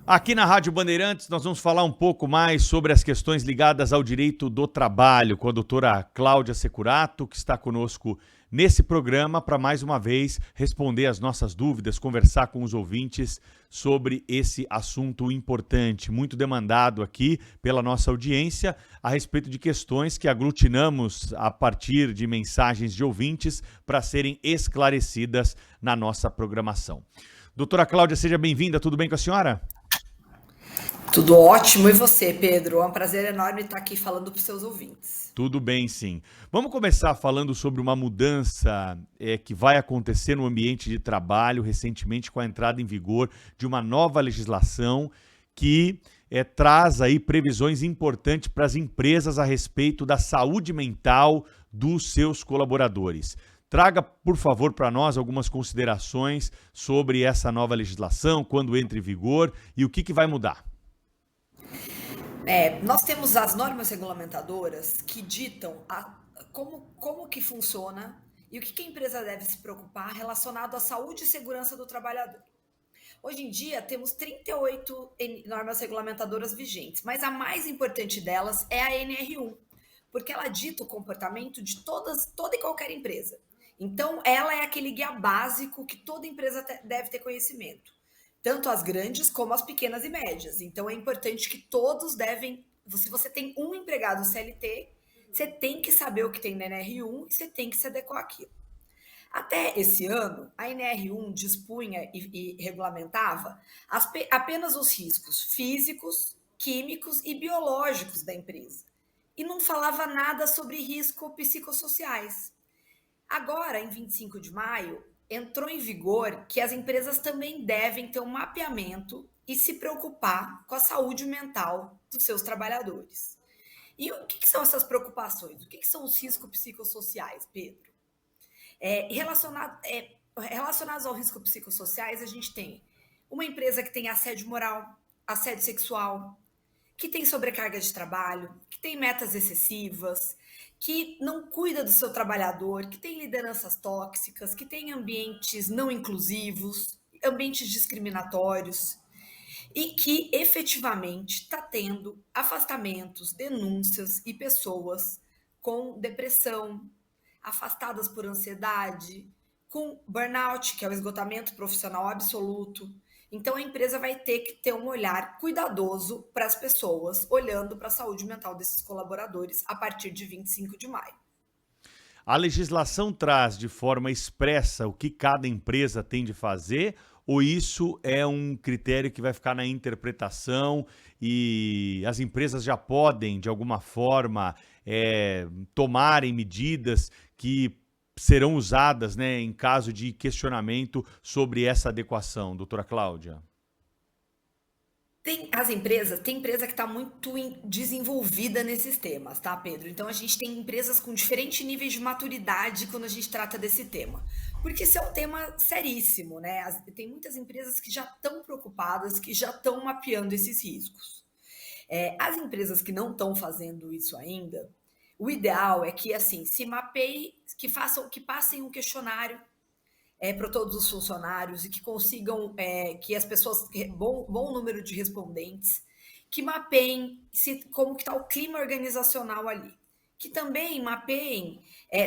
Aqui na Rádio Bandeirantes, nós vamos falar um pouco mais sobre as questões ligadas ao direito do trabalho com a doutora Cláudia Securato, que está conosco nesse programa para, mais uma vez, responder as nossas dúvidas, conversar com os ouvintes sobre esse assunto importante, muito demandado aqui pela nossa audiência, a respeito de questões que aglutinamos a partir de mensagens de ouvintes para serem esclarecidas na nossa programação. Doutora Cláudia, seja bem-vinda, tudo bem com a senhora? Tudo ótimo. E você, Pedro? É um prazer enorme estar aqui falando para os seus ouvintes. Tudo bem, sim. Vamos começar falando sobre uma mudança que vai acontecer no ambiente de trabalho recentemente com a entrada em vigor de uma nova legislação que traz aí previsões importantes para as empresas a respeito da saúde mental dos seus colaboradores. Traga, por favor, para nós algumas considerações sobre essa nova legislação, quando entra em vigor e o que vai mudar. Nós temos as normas regulamentadoras que ditam como que funciona e o que a empresa deve se preocupar relacionado à saúde e segurança do trabalhador. Hoje em dia, temos 38 normas regulamentadoras vigentes, mas a mais importante delas é a NR1, porque ela dita o comportamento de toda e qualquer empresa. Então, ela é aquele guia básico que toda empresa deve ter conhecimento, tanto as grandes como as pequenas e médias. Então, é importante que todos devem... Se você tem um empregado CLT, você tem que saber o que tem na NR1 e você tem que se adequar àquilo. Até esse ano, a NR1 dispunha e regulamentava apenas os riscos físicos, químicos e biológicos da empresa. E não falava nada sobre riscos psicossociais. Agora, em 25 de maio, entrou em vigor que as empresas também devem ter um mapeamento e se preocupar com a saúde mental dos seus trabalhadores. E o que são essas preocupações? O que são os riscos psicossociais, Pedro? Relacionados aos riscos psicossociais, a gente tem uma empresa que tem assédio moral, assédio sexual, que tem sobrecarga de trabalho, que tem metas excessivas, que não cuida do seu trabalhador, que tem lideranças tóxicas, que tem ambientes não inclusivos, ambientes discriminatórios, e que efetivamente está tendo afastamentos, denúncias e pessoas com depressão, afastadas por ansiedade, com burnout, que é o esgotamento profissional absoluto. Então, a empresa vai ter que ter um olhar cuidadoso para as pessoas, olhando para a saúde mental desses colaboradores a partir de 25 de maio. A legislação traz de forma expressa o que cada empresa tem de fazer, ou isso é um critério que vai ficar na interpretação e as empresas já podem, de alguma forma, tomarem medidas que serão usadas, né, em caso de questionamento sobre essa adequação, doutora Cláudia? Tem empresa que está muito desenvolvida nesses temas, tá, Pedro? Então a gente tem empresas com diferentes níveis de maturidade quando a gente trata desse tema. Porque esse é um tema seríssimo, né? Tem muitas empresas que já estão preocupadas, que já estão mapeando esses riscos. As empresas que não estão fazendo isso ainda, o ideal é que assim se mapeiem, que passem um questionário para todos os funcionários e que consigam que as pessoas, bom número de respondentes, que mapeiem como que está o clima organizacional ali. Que também mapeiem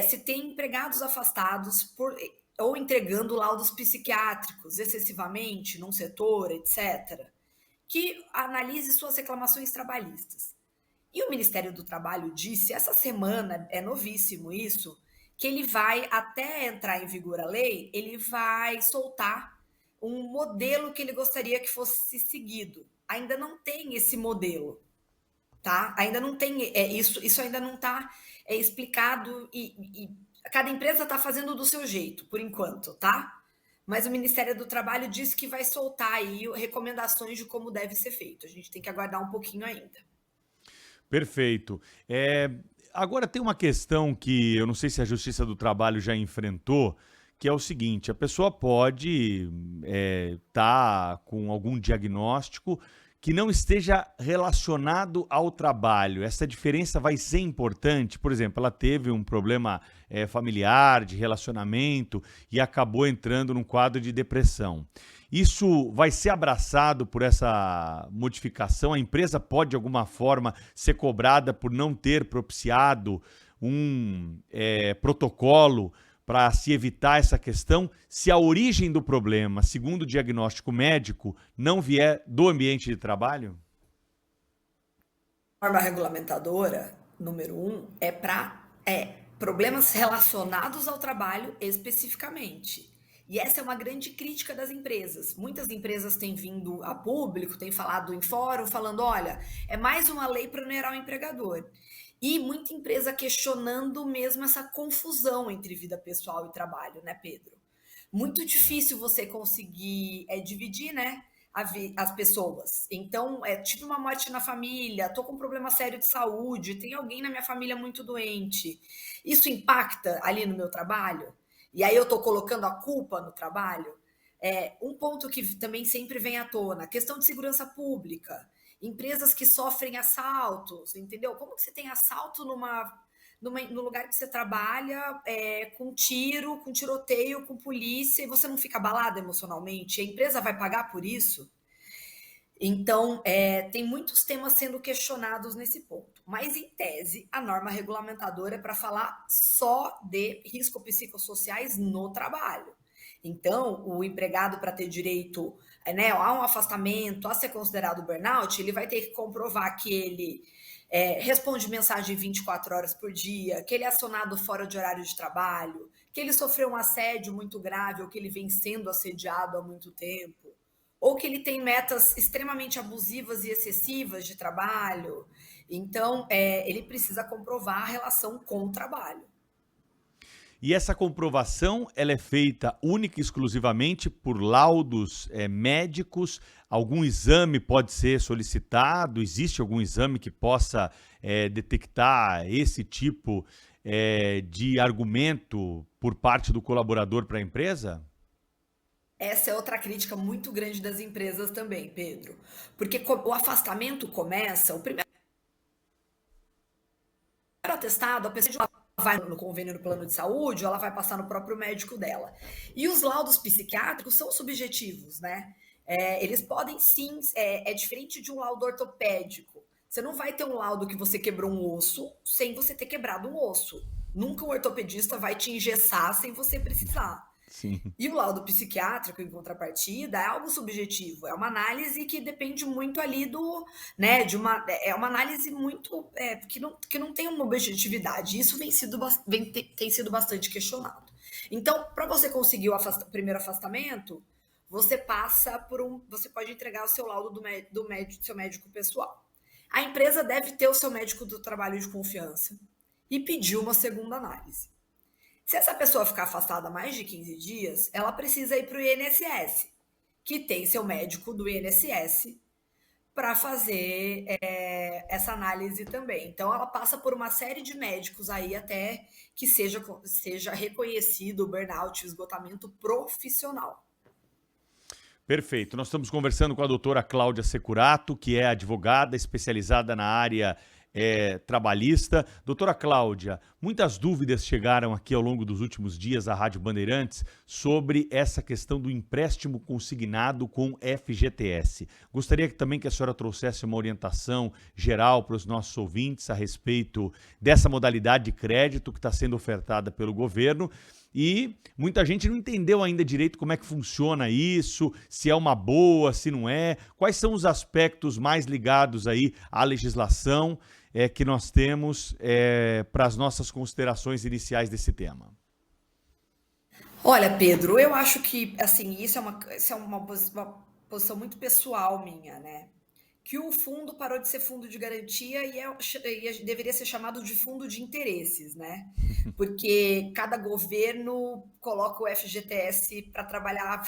se tem empregados afastados ou entregando laudos psiquiátricos excessivamente num setor, etc. Que analise suas reclamações trabalhistas. E o Ministério do Trabalho disse, essa semana, é novíssimo isso, que ele vai, até entrar em vigor a lei, ele vai soltar um modelo que ele gostaria que fosse seguido. Ainda não tem esse modelo, tá? Ainda não tem isso ainda não está explicado e cada empresa está fazendo do seu jeito, por enquanto, tá? Mas o Ministério do Trabalho disse que vai soltar aí recomendações de como deve ser feito. A gente tem que aguardar um pouquinho ainda. Perfeito. Agora tem uma questão que eu não sei se a Justiça do Trabalho já enfrentou, que é o seguinte: a pessoa pode estar com algum diagnóstico que não esteja relacionado ao trabalho. Essa diferença vai ser importante. Por exemplo, ela teve um problema familiar, de relacionamento e acabou entrando num quadro de depressão. Isso vai ser abraçado por essa modificação? A empresa pode, de alguma forma, ser cobrada por não ter propiciado um protocolo para se evitar essa questão, se a origem do problema, segundo o diagnóstico médico, não vier do ambiente de trabalho? A norma regulamentadora, número um, é para problemas relacionados ao trabalho especificamente. E essa é uma grande crítica das empresas. Muitas empresas têm vindo a público, têm falado em fórum, falando: olha, é mais uma lei para onerar o empregador. E muita empresa questionando mesmo essa confusão entre vida pessoal e trabalho, né, Pedro? Muito difícil você conseguir dividir, né, as pessoas. Então, tive uma morte na família, tô com um problema sério de saúde, tem alguém na minha família muito doente. Isso impacta ali no meu trabalho? E aí eu tô colocando a culpa no trabalho? Um ponto que também sempre vem à tona, questão de segurança pública. Empresas que sofrem assaltos, entendeu? Como que você tem assalto no lugar que você trabalha, com tiro, com tiroteio, com polícia, e você não fica abalado emocionalmente? A empresa vai pagar por isso? Então, tem muitos temas sendo questionados nesse ponto. Mas, em tese, a norma regulamentadora é para falar só de riscos psicossociais no trabalho. Então, o empregado, para ter direito, né, a um afastamento, a ser considerado burnout, ele vai ter que comprovar que ele responde mensagem 24 horas por dia, que ele é acionado fora de horário de trabalho, que ele sofreu um assédio muito grave ou que ele vem sendo assediado há muito tempo, ou que ele tem metas extremamente abusivas e excessivas de trabalho. Então, ele precisa comprovar a relação com o trabalho. E essa comprovação ela é feita única e exclusivamente por laudos médicos? Algum exame pode ser solicitado? Existe algum exame que possa detectar esse tipo de argumento por parte do colaborador para a empresa? Essa é outra crítica muito grande das empresas também, Pedro. Porque o afastamento começa, o primeiro atestado, a pessoa vai no convênio no plano de saúde, ou ela vai passar no próprio médico dela. E os laudos psiquiátricos são subjetivos, né? Eles podem sim, é diferente de um laudo ortopédico. Você não vai ter um laudo que você quebrou um osso sem você ter quebrado um osso. Nunca um ortopedista vai te engessar sem você precisar. Sim. E o laudo psiquiátrico, em contrapartida, é algo subjetivo, é uma análise que depende muito ali né, é uma análise muito, que não tem uma objetividade. Isso tem sido bastante questionado. Então, para você conseguir o primeiro afastamento, você pode entregar o seu laudo do seu médico pessoal. A empresa deve ter o seu médico do trabalho de confiança e pedir uma segunda análise. Se essa pessoa ficar afastada mais de 15 dias, ela precisa ir para o INSS, que tem seu médico do INSS para fazer essa análise também. Então, ela passa por uma série de médicos aí até que seja reconhecido o burnout, o esgotamento profissional. Perfeito. Nós estamos conversando com a doutora Cláudia Securato, que é advogada especializada na área trabalhista. Doutora Cláudia, muitas dúvidas chegaram aqui ao longo dos últimos dias à Rádio Bandeirantes sobre essa questão do empréstimo consignado com FGTS. Gostaria também que a senhora trouxesse uma orientação geral para os nossos ouvintes a respeito dessa modalidade de crédito que está sendo ofertada pelo governo. E muita gente não entendeu ainda direito como é que funciona isso, se é uma boa, se não é. Quais são os aspectos mais ligados aí à legislação que nós temos para as nossas considerações iniciais desse tema? Olha, Pedro, eu acho que assim, isso é uma posição muito pessoal minha, né? Que o fundo parou de ser fundo de garantia e deveria ser chamado de fundo de interesses, né? Porque cada governo coloca o FGTS para trabalhar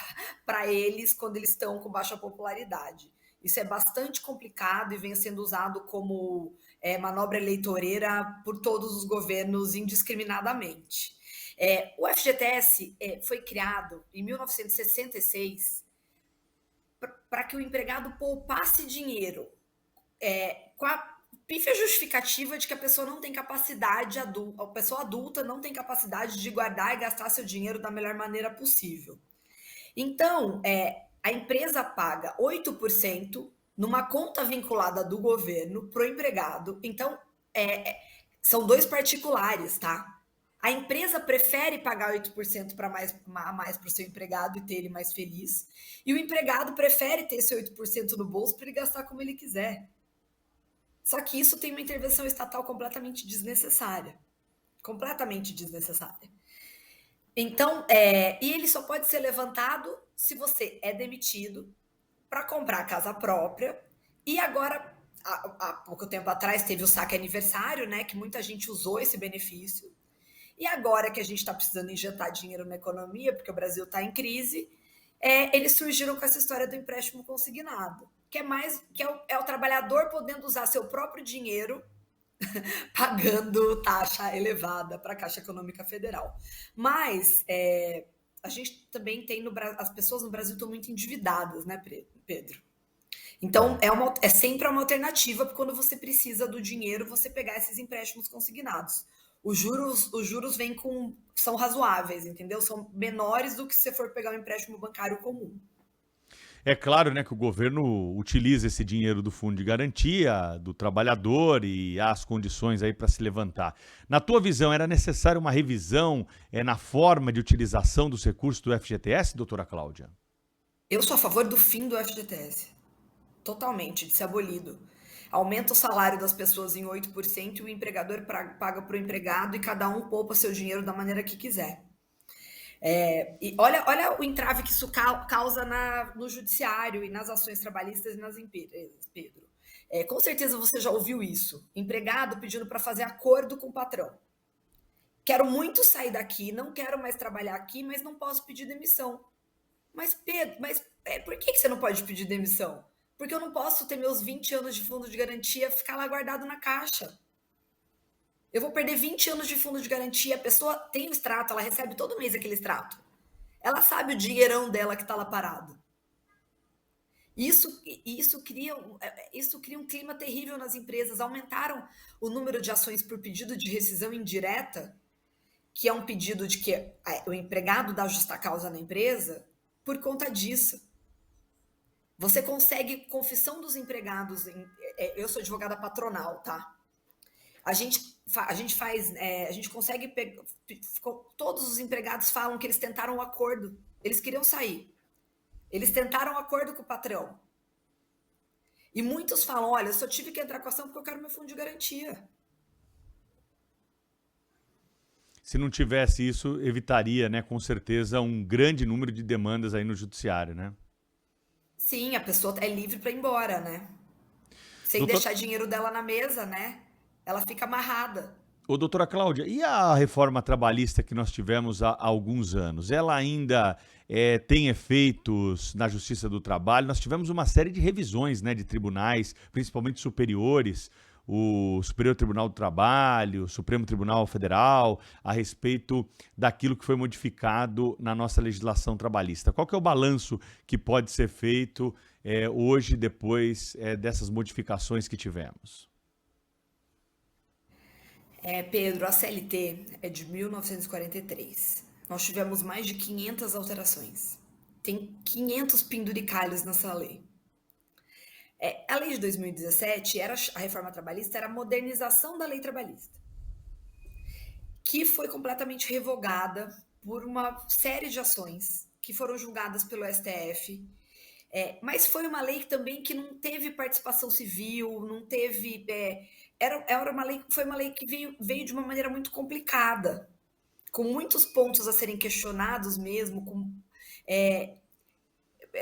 para eles quando eles estão com baixa popularidade. Isso é bastante complicado e vem sendo usado como manobra eleitoreira por todos os governos indiscriminadamente. O FGTS foi criado em 1966 para que o empregado poupasse dinheiro, com a pífia justificativa de que a pessoa não tem capacidade, a pessoa adulta não tem capacidade de guardar e gastar seu dinheiro da melhor maneira possível. Então, a empresa paga 8% numa conta vinculada do governo para o empregado. Então, são dois particulares, tá? A empresa prefere pagar 8% para mais para o seu empregado e ter ele mais feliz. E o empregado prefere ter esse 8% no bolso para ele gastar como ele quiser. Só que isso tem uma intervenção estatal completamente desnecessária. Completamente desnecessária. Então, e ele só pode ser levantado se você é demitido para comprar casa própria. E agora, há pouco tempo atrás, teve o saque aniversário, né? Que muita gente usou esse benefício. E agora que a gente está precisando injetar dinheiro na economia, porque o Brasil está em crise, eles surgiram com essa história do empréstimo consignado, que é o trabalhador podendo usar seu próprio dinheiro pagando taxa elevada para a Caixa Econômica Federal. Mas a gente também tem as pessoas no Brasil estão muito endividadas, né, Pedro? Então é sempre uma alternativa quando você precisa do dinheiro, você pegar esses empréstimos consignados. Os juros são razoáveis, entendeu? São menores do que se você for pegar um empréstimo bancário comum. É claro, né, que o governo utiliza esse dinheiro do fundo de garantia do trabalhador e há as condições aí para se levantar. Na tua visão, era necessária uma revisão na forma de utilização dos recursos do FGTS, doutora Cláudia? Eu sou a favor do fim do FGTS. Totalmente, de ser abolido. Aumenta o salário das pessoas em 8% e o empregador paga para o empregado e cada um poupa seu dinheiro da maneira que quiser. E olha o entrave que isso causa no judiciário e nas ações trabalhistas e nas empresas, Pedro. Com certeza você já ouviu isso. Empregado pedindo para fazer acordo com o patrão. Quero muito sair daqui, não quero mais trabalhar aqui, mas não posso pedir demissão. Mas, Pedro, por que você não pode pedir demissão? Porque eu não posso ter meus 20 anos de fundo de garantia ficar lá guardado na caixa. Eu vou perder 20 anos de fundo de garantia, a pessoa tem o extrato, ela recebe todo mês aquele extrato. Ela sabe o dinheirão dela que está lá parado. Isso cria um clima terrível nas empresas. Aumentaram o número de ações por pedido de rescisão indireta, que é um pedido de que o empregado dá justa causa na empresa, por conta disso. Você consegue confissão dos empregados. Eu sou advogada patronal, tá? A gente consegue pegar. Todos os empregados falam que eles tentaram um acordo. Eles queriam sair. Eles tentaram um acordo com o patrão. E muitos falam: olha, eu só tive que entrar com a ação porque eu quero meu fundo de garantia. Se não tivesse isso, evitaria, né, com certeza, um grande número de demandas aí no judiciário, né? Sim, a pessoa é livre para ir embora, né? Sem deixar dinheiro dela na mesa, né? Ela fica amarrada. Ô, doutora Cláudia, e a reforma trabalhista que nós tivemos há alguns anos? Ela ainda tem efeitos na Justiça do Trabalho? Nós tivemos uma série de revisões, né, de tribunais, principalmente superiores, o Superior Tribunal do Trabalho, o Supremo Tribunal Federal, a respeito daquilo que foi modificado na nossa legislação trabalhista. Qual que é o balanço que pode ser feito hoje, depois dessas modificações que tivemos? Pedro, a CLT é de 1943. Nós tivemos mais de 500 alterações. Tem 500 penduricalhos nessa lei. A lei de 2017, a reforma trabalhista, era a modernização da lei trabalhista, que foi completamente revogada por uma série de ações que foram julgadas pelo STF. Mas foi uma lei também que não teve participação civil, não teve... foi uma lei que veio de uma maneira muito complicada, com muitos pontos a serem questionados mesmo.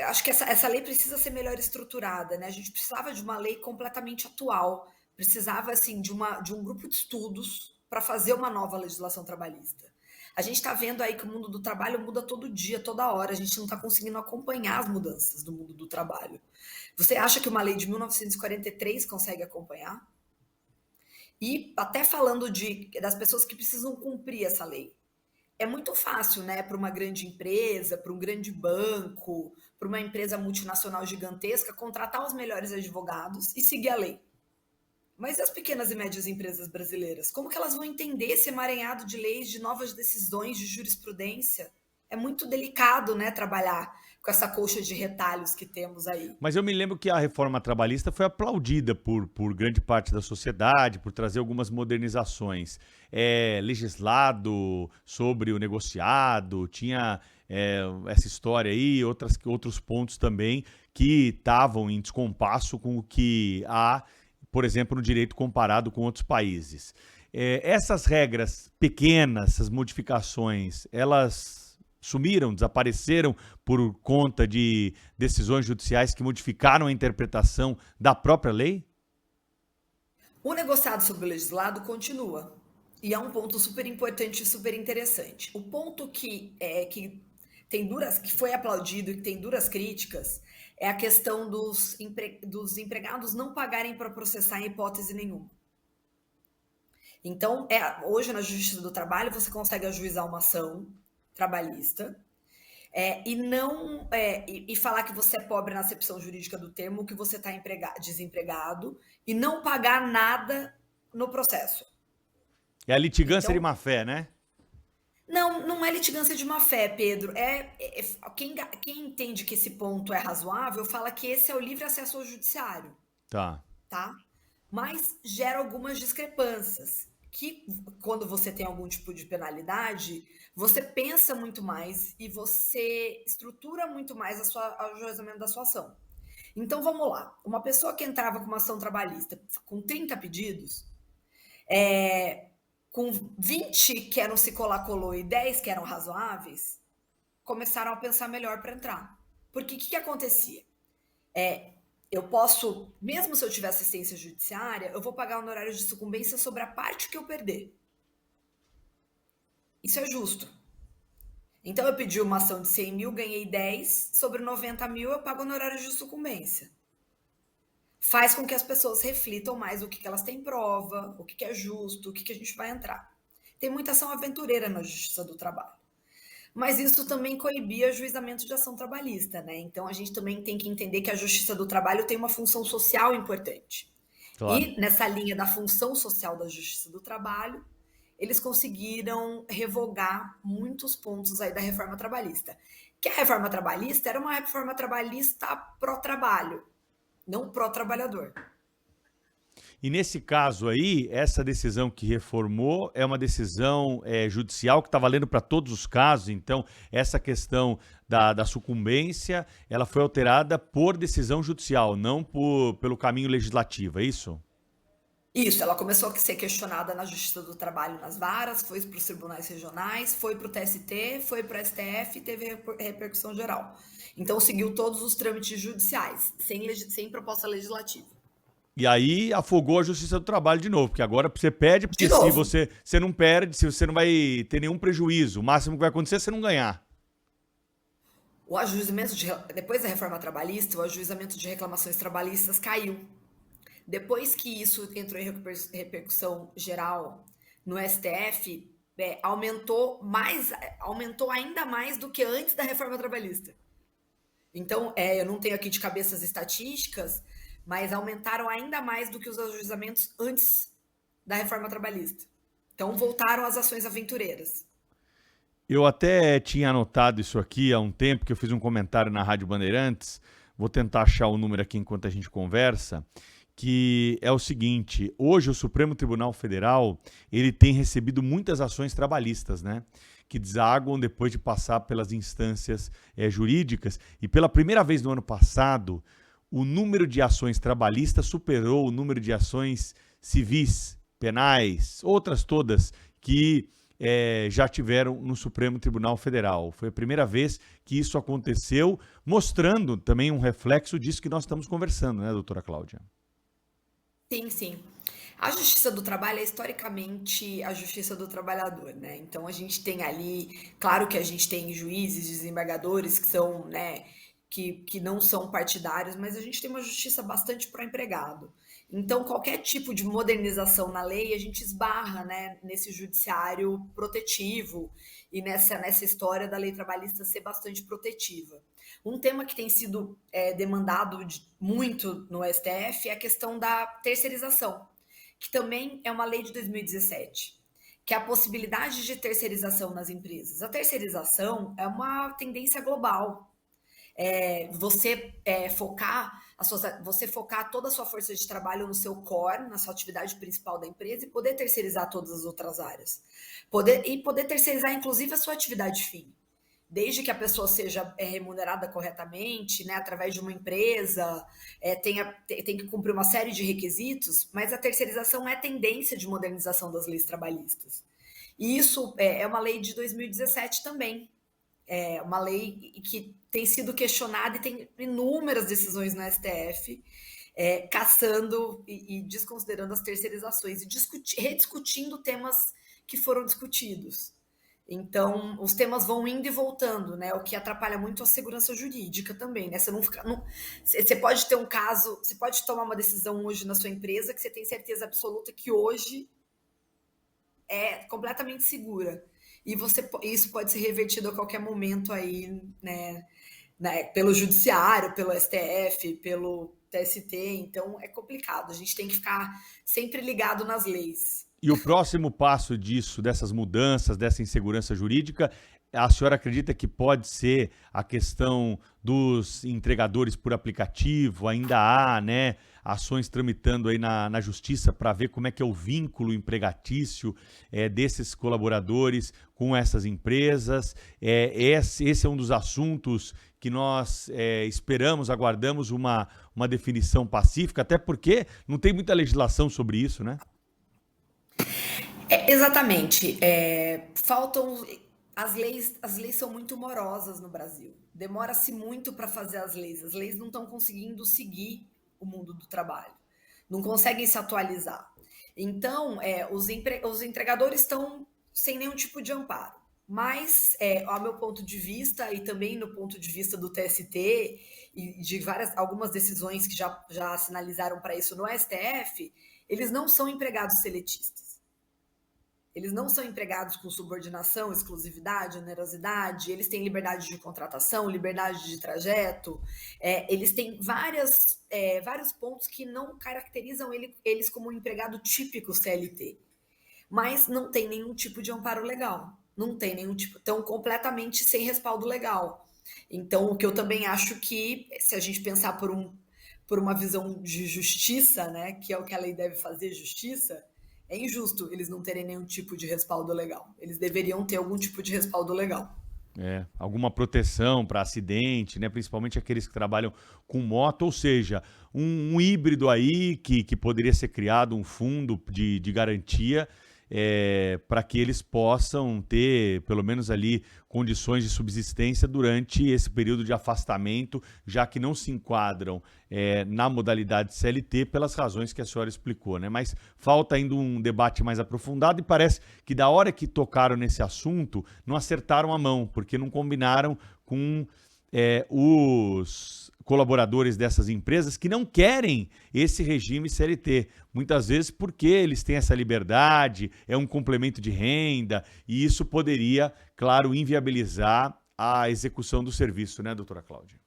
Acho que essa lei precisa ser melhor estruturada, né? A gente precisava de uma lei completamente atual, precisava assim de um grupo de estudos para fazer uma nova legislação trabalhista. A gente está vendo aí que o mundo do trabalho muda todo dia, toda hora. A gente não está conseguindo acompanhar as mudanças do mundo do trabalho. Você acha que uma lei de 1943 consegue acompanhar? E até falando das pessoas que precisam cumprir essa lei. é muito fácil, né, para uma grande empresa, para um grande banco, para uma empresa multinacional gigantesca, contratar os melhores advogados e seguir a lei. Mas e as pequenas e médias empresas brasileiras? Como que elas vão entender esse emaranhado de leis, de novas decisões, de jurisprudência? É muito delicado, né, trabalhar com essa colcha de retalhos que temos aí. Mas eu me lembro que a reforma trabalhista foi aplaudida por grande parte da sociedade, por trazer algumas modernizações. Legislado sobre o negociado, tinha essa história aí, outros pontos também que estavam em descompasso com o que há, por exemplo, no direito comparado com outros países. Essas regras pequenas, essas modificações, elas sumiram, desapareceram por conta de decisões judiciais que modificaram a interpretação da própria lei? O negociado sobre o legislado continua. E é um ponto super importante e super interessante. O ponto que foi aplaudido e que tem duras críticas é a questão dos empregados não pagarem para processar em hipótese nenhuma. Então, hoje na Justiça do Trabalho você consegue ajuizar uma ação trabalhista e não e falar que você é pobre na acepção jurídica do termo, que você está desempregado e não pagar nada no processo. É a litigância de Então, má-fé, né? não é litigância de má fé, Pedro. Quem entende que esse ponto é razoável fala que esse é o livre acesso ao judiciário, Tá. tá? Mas gera algumas discrepâncias. Que quando você tem algum tipo de penalidade, você pensa muito mais e você estrutura muito mais o ajuizamento da sua ação. Então vamos lá. Uma pessoa que entrava com uma ação trabalhista com 30 pedidos, com 20 que eram se colar-colou e 10 que eram razoáveis, começaram a pensar melhor para entrar. Porque o que acontecia? Eu posso, mesmo se eu tiver assistência judiciária, eu vou pagar honorários de sucumbência sobre a parte que eu perder. Isso é justo. Então eu pedi uma ação de 100 mil, ganhei 10, sobre 90 mil eu pago honorários de sucumbência. Faz com que as pessoas reflitam mais o que elas têm prova, o que é justo, o que a gente vai entrar. Tem muita ação aventureira na Justiça do Trabalho. Mas isso também coibia ajuizamento de ação trabalhista, né? Então a gente também tem que entender que a Justiça do Trabalho tem uma função social importante. Claro. E nessa linha da função social da Justiça do Trabalho, eles conseguiram revogar muitos pontos aí da reforma trabalhista. Que a reforma trabalhista era uma reforma trabalhista pró-trabalho, não pró-trabalhador. E nesse caso aí, essa decisão que reformou é uma decisão judicial que está valendo para todos os casos. Então, essa questão da sucumbência, ela foi alterada por decisão judicial, não pelo caminho legislativo, é isso? Isso, ela começou a ser questionada na Justiça do Trabalho nas varas, foi para os tribunais regionais, foi para o TST, foi para o STF e teve repercussão geral. Então, seguiu todos os trâmites judiciais, sem proposta legislativa. E aí afogou a Justiça do Trabalho de novo, porque agora você pede, De porque se novo. você não perde, se você não vai ter nenhum prejuízo, o máximo que vai acontecer é você não ganhar. O depois da reforma trabalhista, o ajuizamento de reclamações trabalhistas caiu. Depois que isso entrou em repercussão geral no STF, aumentou ainda mais do que antes da reforma trabalhista. Então, eu não tenho aqui de cabeça as estatísticas, mas aumentaram ainda mais do que os ajuizamentos antes da reforma trabalhista. Então, voltaram as ações aventureiras. Eu até tinha anotado isso aqui há um tempo, que eu fiz um comentário na Rádio Bandeirantes, vou tentar achar o número aqui enquanto a gente conversa, que é o seguinte: hoje o Supremo Tribunal Federal ele tem recebido muitas ações trabalhistas, né? Que desaguam depois de passar pelas instâncias jurídicas. E pela primeira vez no ano passado, o número de ações trabalhistas superou o número de ações civis, penais, outras todas que já tiveram no Supremo Tribunal Federal. Foi a primeira vez que isso aconteceu, mostrando também um reflexo disso que nós estamos conversando, né, doutora Cláudia? Sim, sim. A Justiça do Trabalho é historicamente a justiça do trabalhador, né? Então a gente tem ali, claro que a gente tem juízes, desembargadores que são, né, que não são partidários, mas a gente tem uma justiça bastante pró-empregado. Então, qualquer tipo de modernização na lei, a gente esbarra, né, nesse judiciário protetivo e nessa história da lei trabalhista ser bastante protetiva. Um tema que tem sido demandado muito no STF é a questão da terceirização, que também é uma lei de 2017, que é a possibilidade de terceirização nas empresas. A terceirização é uma tendência global. Você focar toda a sua força de trabalho no seu core, na sua atividade principal da empresa e poder terceirizar todas as outras áreas. Poder terceirizar, inclusive, a sua atividade fim. Desde que a pessoa seja remunerada corretamente, né, através de uma empresa, tem que cumprir uma série de requisitos, mas a terceirização é tendência de modernização das leis trabalhistas. E isso é uma lei de 2017 também. É uma lei que tem sido questionada e tem inúmeras decisões no STF caçando e desconsiderando as terceirizações e rediscutindo temas que foram discutidos. Então, os temas vão indo e voltando, né? O que atrapalha muito a segurança jurídica também, né? Você pode ter um caso, você pode tomar uma decisão hoje na sua empresa que você tem certeza absoluta que hoje é completamente segura. E isso pode ser revertido a qualquer momento aí, né, pelo judiciário, pelo STF, pelo TST, então é complicado. A gente tem que ficar sempre ligado nas leis. E o próximo passo disso, dessas mudanças, dessa insegurança jurídica, a senhora acredita que pode ser a questão dos entregadores por aplicativo? Ainda há, né, ações tramitando aí na justiça para ver como é que é o vínculo empregatício desses colaboradores com essas empresas. Esse é um dos assuntos que nós esperamos, aguardamos uma definição pacífica, até porque não tem muita legislação sobre isso, né? Exatamente. Faltam as leis são muito morosas no Brasil. Demora-se muito para fazer as leis. As leis não estão conseguindo seguir o mundo do trabalho, não conseguem se atualizar. Então, os entregadores estão sem nenhum tipo de amparo. Mas, ao meu ponto de vista, e também no ponto de vista do TST, e de algumas decisões que já sinalizaram para isso no STF, eles não são empregados seletistas. Eles não são empregados com subordinação, exclusividade, onerosidade, eles têm liberdade de contratação, liberdade de trajeto, eles têm vários pontos que não caracterizam eles como um empregado típico CLT, mas não tem nenhum tipo de amparo legal, não tem nenhum tipo, estão completamente sem respaldo legal. Então, o que eu também acho que, se a gente pensar por uma visão de justiça, né, que é o que a lei deve fazer, justiça, é injusto eles não terem nenhum tipo de respaldo legal. Eles deveriam ter algum tipo de respaldo legal. Alguma proteção para acidente, né? Principalmente aqueles que trabalham com moto, ou seja, um híbrido aí que poderia ser criado, um fundo de garantia para que eles possam ter, pelo menos ali, condições de subsistência durante esse período de afastamento, já que não se enquadram na modalidade CLT pelas razões que a senhora explicou, né? Mas falta ainda um debate mais aprofundado e parece que da hora que tocaram nesse assunto, não acertaram a mão, porque não combinaram com os colaboradores dessas empresas que não querem esse regime CLT, muitas vezes porque eles têm essa liberdade, é um complemento de renda, e isso poderia, claro, inviabilizar a execução do serviço, né, doutora Cláudia?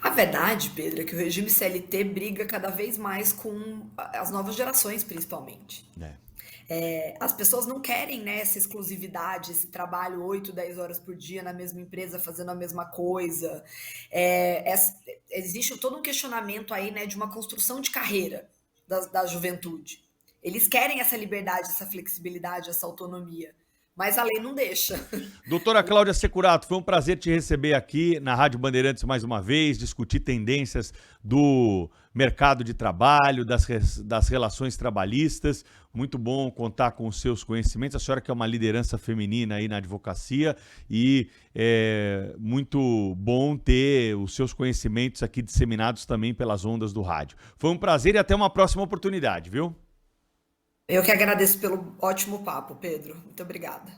A verdade, Pedro, é que o regime CLT briga cada vez mais com as novas gerações, principalmente. As pessoas não querem, né, essa exclusividade, esse trabalho 8, 10 horas por dia na mesma empresa, fazendo a mesma coisa. Existe todo um questionamento aí, né, de uma construção de carreira da juventude. Eles querem essa liberdade, essa flexibilidade, essa autonomia, mas a lei não deixa. Doutora Cláudia Securato, foi um prazer te receber aqui na Rádio Bandeirantes mais uma vez, discutir tendências do mercado de trabalho, das relações trabalhistas. Muito bom contar com os seus conhecimentos. A senhora que é uma liderança feminina aí na advocacia e é muito bom ter os seus conhecimentos aqui disseminados também pelas ondas do rádio. Foi um prazer e até uma próxima oportunidade, viu? Eu que agradeço pelo ótimo papo, Pedro. Muito obrigada.